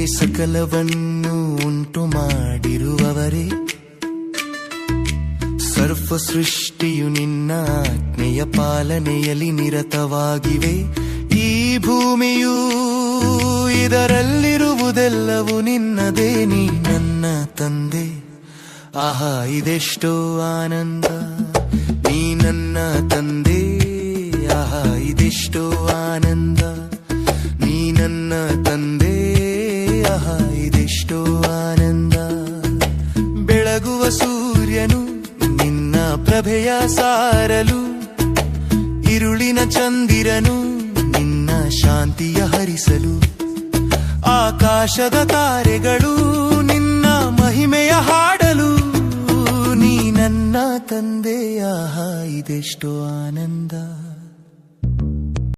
ಸಕಲವನ್ನು ಉಂಟು ಮಾಡಿರುವವರೇ, ಸರ್ವ ಸೃಷ್ಟಿಯು ನಿನ್ನ ಆಜ್ಞೆಯ ಪಾಲನೆಯಲ್ಲಿ ನಿರತವಾಗಿವೆ. ಈ ಭೂಮಿಯು ಇದರಲ್ಲಿರುವುದೆಲ್ಲವೂ ನಿನ್ನದೇ, ನೀ ನನ್ನ ತಂದೆ. ಆಹಾ ಇದೆಷ್ಟೋ ಆನಂದ, ನೀ ನನ್ನ ತಂದೆ. ಆಹಾ ಇದೆಷ್ಟೋ ಆನಂದ, ನೀ ನನ್ನ ತಂದೆ. ಆಹಾ ಇದೆಷ್ಟೋ ಆನಂದ. ಬೆಳಗುವ ಸೂರ್ಯನು ನಿನ್ನ ಪ್ರಭೆಯ ಸಾರಲು, ಇರುಳಿನ ಚಂದಿರನು ನಿನ್ನ ಶಾಂತಿಯ ಹರಿಸಲು, ಆಕಾಶದ ತಾರೆಗಳು ನಿನ್ನ ಮಹಿಮೆಯ ಹಾಡಲು, ನೀ ನನ್ನ ತಂದೆ. ಆಹಾ ಇದೆಷ್ಟೋ ಆನಂದ.